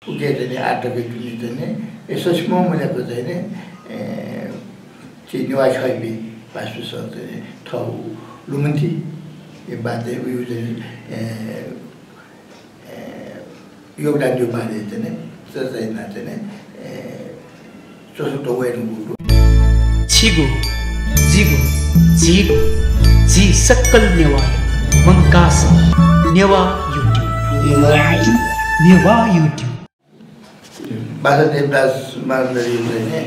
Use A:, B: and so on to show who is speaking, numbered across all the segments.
A: उके चाहिँ आटकै जुनी चाहिँ यसमा मैले चाहिँ निवा खैबी पासु चाहिँ ठाउँ लुमन्ती बाध्य उयो चाहिँ योगदान जो बारे चाहिँ चाहिँ चौथो वेनु
B: छिगो जिगो जीगो जी सक्कल नेवा मंकास नेवा YouTube
A: बाजा देवदास मानदरी चाहिँ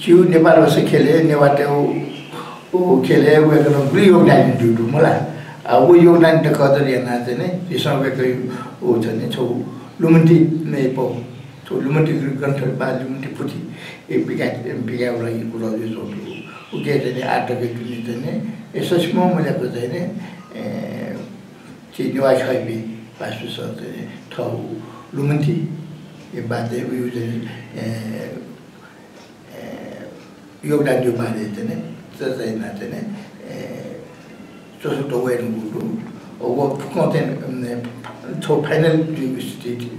A: चिउ नेपाल बसे खेले नेवाटे ओ खेले वेकनो ग्री योगदान दिउ मलाई वो योगदान त कदर याना चाहिँ त्यसमा वेकै ओ चाहिँ छौ लुमन्टी नै पो छौ लुमन्टी ग्रन्थ बा लुमन्टी पुथि ए बिगा लागि कुरा यो जोडु उके चाहिँ आटकै जुनी चाहिँ यसमा मैले चाहिँ निवा खैबी पासु चाहिँ ठाउँ लुमन्ती बाध्य उयो चाहिँ योगदान जो बारे चाहिँ चाहिँ चौथो वेनु वो छौ फाइनल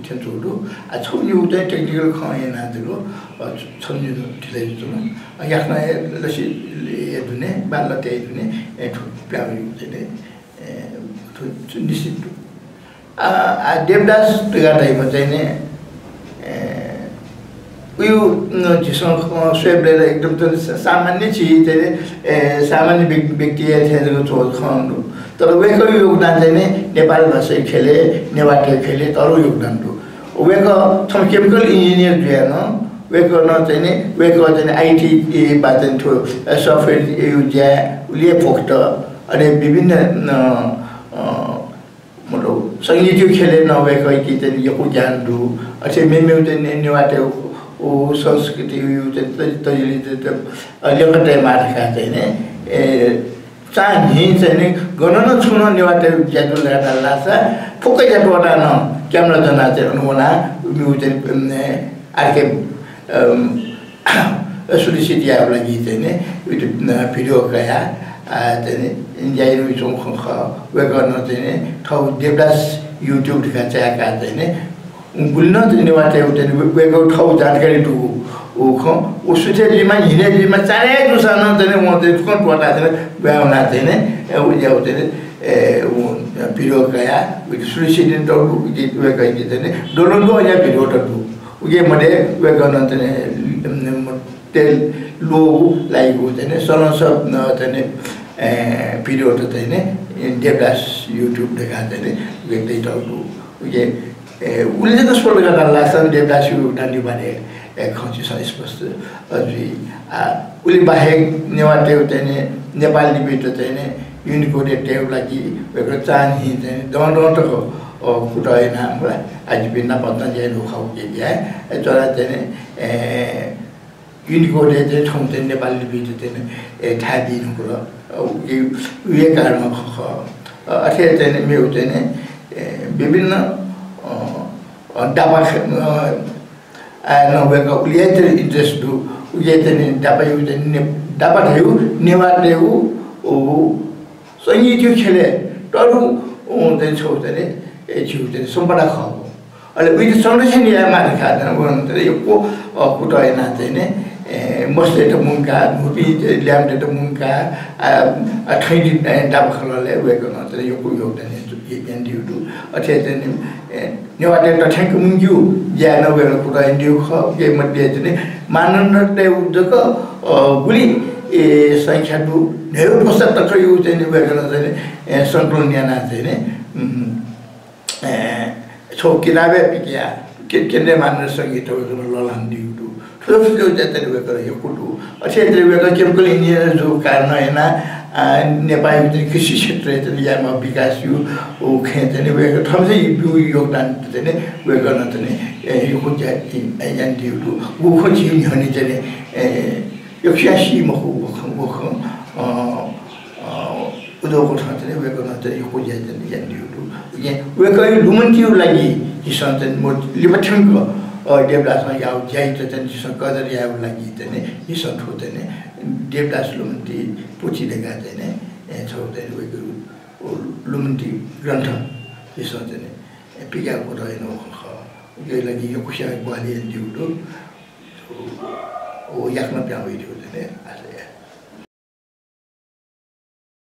A: छौ छौ यो चाहिँ टेक्निकल खना दिलो छन्यु दिलै जुन याखना लसी दुने बाल्ला त्यही दुने प्याउ चाहिँ निश्चित देवदास गाडाइमा चाहिँ उयो जिसँग स्वेबले एकदम सामान्य चिज चाहिँ सामान्य व्यक्ति थियो चोल खानु तर वेको योगदान चाहिँ नेपाल भाषा खेले नेवाटे खेले तर योगदान दो वेको थम केमिकल इंजीनियर जुएन वेको न चाहिँ वेको चाहिँ आईटी बातन थियो सफ्टवेयर युज उले फोक्ट अनि विभिन्न मतलब संगीत खेले नभएको कि चाहिँ यो ज्ञान दु अझै मेमे चाहिँ नेवाटे ओ संस्कृति यो चाहिँ तैले लेखटे मार्का चाहिँ चाहिँ गर्न छुन नेवाटे ज्यादु लगाटा लासा फुकै ज्यादुटा न क्यामेरा जना चाहिँ अनुना यो चाहिँ आर्के सुलिसिटी आउला लागि चाहिँ भिडियो कया चाहिँ जाइरु जों ख वे गर्न चाहिँ ठाउँ देवदास युट्युब देखा चाहिँ चाहिँ बुल्न चाहिँ नेवाटे चाहिँ वेको ठाउँ जानकारी दु ओ ख ओ सुतेलीमा हिनेलीमा चारै दुसान चाहिँ म चाहिँ कोन पटा चाहिँ ब्याउना चाहिँ उ जाउ चाहिँ भिडियो कया विथ सुलिसिटी त वे कहि चाहिँ डोलनको या भिडियो त दु उके मले वे गर्न चाहिँ तेल लो लाइगु चाहिँ सलस चाहिँ भिडियो त चाहिँ देवदास युट्युब देखा चाहिँ व्यक्ति टाउको उके उले त सोल गर्दा लाग्छ देवदास युट्युब बारे खची स्पष्ट अझै उले बाहेक नेवाटे चाहिँ नेपाली बिट चाहिँ युनिकोड टेउ लागि वेको चाहि चाहिँ दण्डको कुटाइन हामीलाई आज बिना पत्ता जानु खाउ के या जरा चाहिँ युनिकोड चाहिँ ठाउँ चाहिँ नेपाली बिट चाहिँ थाहा दिनुको उयो कारणमा अथे चाहिँ मेरो चाहिँ विभिन्न डाबा नभएको उसले चाहिँ इन्ट्रेस्ट दु उयो चाहिँ डाबा यो चाहिँ डाबा थियो नेवाटे हो संगीत खेले टरु चाहिँ छौ चाहिँ छिउ चाहिँ सम्पदा खाऊ अहिले उयो संरक्षण या माने खादैन भन्नु यो को कुटाइन चाहिँ मस्ते त मुंगा मुपी ल्याम्टे त मुंगा ठैडी डाबा खलले वेको न चाहिँ यो को योगदान एन दिउ अथे चाहिँ नेवाटे त ठ्याङ्क मुंग्यु ज्या नभएको कुरा दिउ ख के मध्ये चाहिँ मानन्दते उद्योग गुली संख्या दु धेरै पुस्तक त यो चाहिँ वेको न चाहिँ सन्तुलन याना चाहिँ छौ किताबे पिकिया के मान्न संगीत वेको ललान दिउ ठुलो जातले वेको यो कुटु अथे चाहिँ वेको केमिकल इंजिनियर जो कारण हैन नेपाली चाहिँ कृषि क्षेत्र चाहिँ यामा विकास यो ओ चाहिँ वेको ठाउँ चाहिँ योगदान चाहिँ वेको न चाहिँ यो को चाहिँ यान दिउ वो खोजी हुने चाहिँ यो क्यासी मखु उदोको ठाउँ चाहिँ वेको न चाहिँ यो को चाहिँ यान दिउ वेको लुमन्टीको लागि किसान चाहिँ म लिबठनको देवदासमा याउ ज्याइ चाहिँ जिसँग कदर याउ लागि चाहिँ हिसन ठो चाहिँ देवदास लुमन्टी पुछि देखा चाहिँ छौ चाहिँ वेको लुमन्टी ग्रन्थ हिसन चाहिँ पिकाको रहेन ये लगी ये कुछ है बाली एंड्यूडो वो याक ना प्यार वीडियो देने ऐसे